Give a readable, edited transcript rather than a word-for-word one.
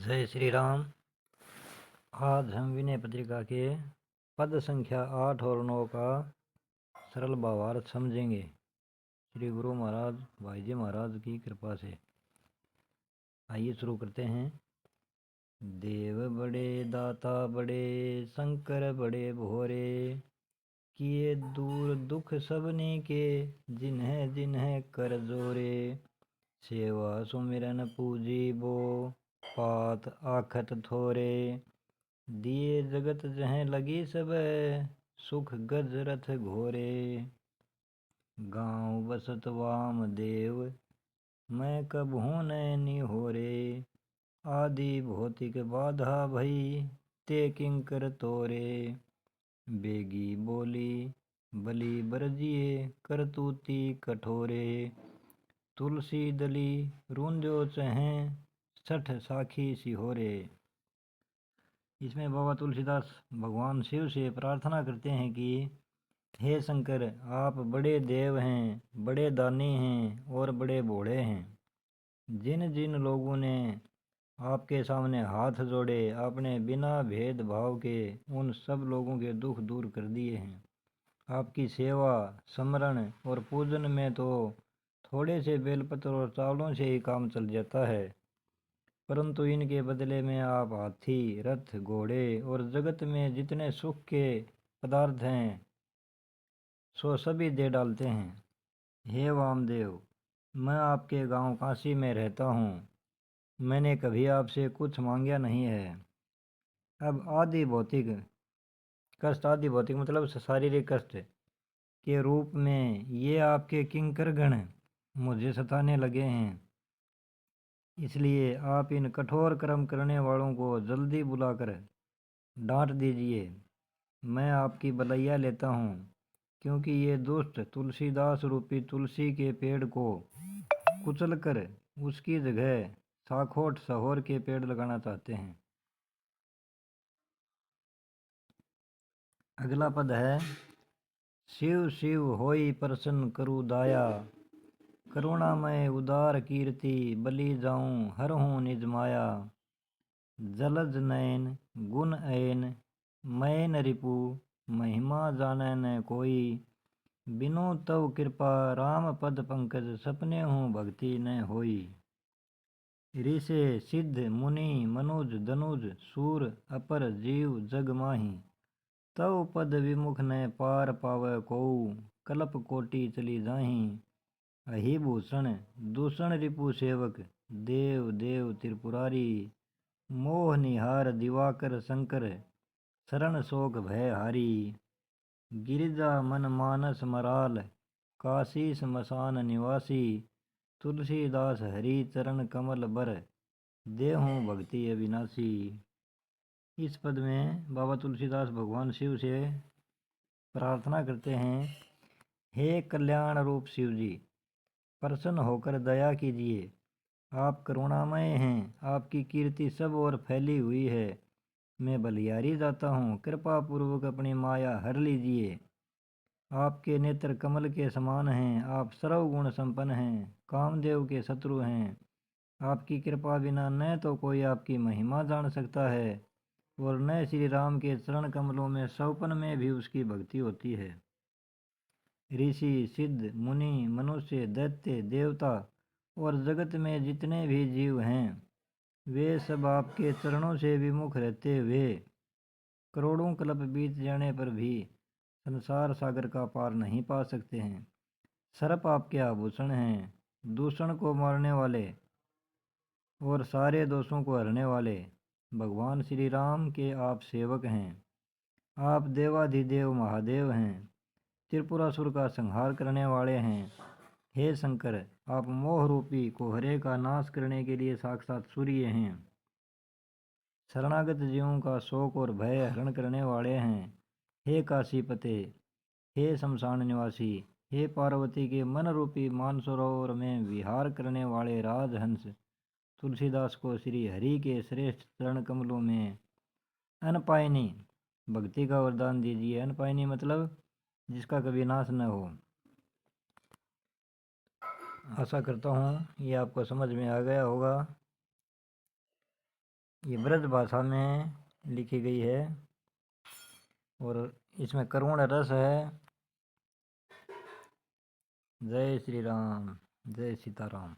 जय श्री राम। आज हम विनय पत्रिका के पद संख्या 8 और 9 का सरल भावार्थ समझेंगे। श्री गुरु महाराज भाई जी महाराज की कृपा से। आइए शुरू करते हैं। देव बड़े दाता बड़े शंकर बड़े भोरे, किए दूर दुख सबने के, जिन्हें जिन्हें कर जोरे। सेवा सुमिरन पूजी बो, पात आखत थोरे। दिए जगत जह लगी सब, सुख गज रथ घोरे। गाँव बसत वाम देव, मैं कब हूँ नैनी होरे। आदि भौतिक बाधा भई, ते किंकर तोरे। बेगी बोली बलि बरजिए, करतूती कठोरे। तुलसी दली रूंजो चहें, सठ साखी सिहोरे। इसमें बाबा तुलसीदास भगवान शिव से प्रार्थना करते हैं कि हे शंकर, आप बड़े देव हैं, बड़े दानी हैं और बड़े भोले हैं। जिन जिन लोगों ने आपके सामने हाथ जोड़े, आपने बिना भेदभाव के उन सब लोगों के दुख दूर कर दिए हैं। आपकी सेवा, स्मरण और पूजन में तो थोड़े से बेलपत्र और चावलों से ही काम चल जाता है, परंतु इनके बदले में आप हाथी, रथ, घोड़े और जगत में जितने सुख के पदार्थ हैं सो सभी दे डालते हैं। हे वामदेव, मैं आपके गांव काशी में रहता हूँ। मैंने कभी आपसे कुछ मांगा नहीं है। अब आदि भौतिक कष्ट, आदि भौतिक मतलब शारीरिक कष्ट के रूप में ये आपके किंकरगण मुझे सताने लगे हैं। इसलिए आप इन कठोर कर्म करने वालों को जल्दी बुलाकर डांट दीजिए। मैं आपकी भलैया लेता हूँ, क्योंकि ये दुष्ट तुलसीदास रूपी तुलसी के पेड़ को कुचलकर उसकी जगह साखोट सहोर के पेड़ लगाना चाहते हैं। अगला पद है, शिव शिव होई प्रसन्न करु दाया। करुणामय उदार कीर्ति, बलि जाऊं हरहूं निज माया। जलज नयन गुण ऐन, मैन रिपु महिमा जाने न कोई। बिनु तव कृपा राम पद पंकज, सपने हूँ भक्ति न होई। ऋषि सिद्ध मुनि मनुज दनुज, सूर अपर जीव जग माही। तव पद विमुख न पार पावै कोउ, कल्प कोटि चली जाही। अहि भूषण दूषण रिपु सेवक, देव देव त्रिपुरारी। मोह निहार दिवाकर शंकर, शरण शोक भय हारी। गिरिजा मन मानस मराल, काशी स्मशान निवासी। तुलसीदास हरि चरण कमल बर, देहूँ भक्ति अविनाशी। इस पद में बाबा तुलसीदास भगवान शिव से प्रार्थना करते हैं, हे कल्याण रूप शिव जी, प्रसन्न होकर दया कीजिए। आप करुणामय हैं, आपकी कीर्ति सब ओर फैली हुई है। मैं बलिहारी जाता हूँ, कृपा पूर्वक अपनी माया हर लीजिए। आपके नेत्र कमल के समान हैं, आप सर्वगुण संपन्न हैं, कामदेव के शत्रु हैं। आपकी कृपा बिना न तो कोई आपकी महिमा जान सकता है और न श्री राम के चरण कमलों में सौपन में भी उसकी भक्ति होती है। ऋषि सिद्ध मुनि मनुष्य दैत्य देवता और जगत में जितने भी जीव हैं, वे सब आपके चरणों से विमुख रहते हुए करोड़ों कल्प बीत जाने पर भी संसार सागर का पार नहीं पा सकते हैं। सर्प आपके आभूषण हैं, दूषण को मारने वाले और सारे दोषों को हरने वाले भगवान श्री राम के आप सेवक हैं। आप देवाधिदेव महादेव हैं, त्रिपुरासुर का संहार करने वाले हैं। हे शंकर, आप मोह रूपी कोहरे का नाश करने के लिए साक्षात सूर्य हैं। शरणागत जीवों का शोक और भय हरण करने वाले हैं। हे काशीपते, हे शमशान निवासी, हे पार्वती के मन रूपी मानसरोवर में विहार करने वाले राजहंस, तुलसीदास को श्री हरि के श्रेष्ठ चरण कमलों में अनपायनी भक्ति का वरदान दीजिए। अनपायनी मतलब जिसका कभी नाश न हो। आशा करता हूँ ये आपको समझ में आ गया होगा। ये ब्रज भाषा में लिखी गई है और इसमें करुण रस है। जय श्री राम, जय सीताराम।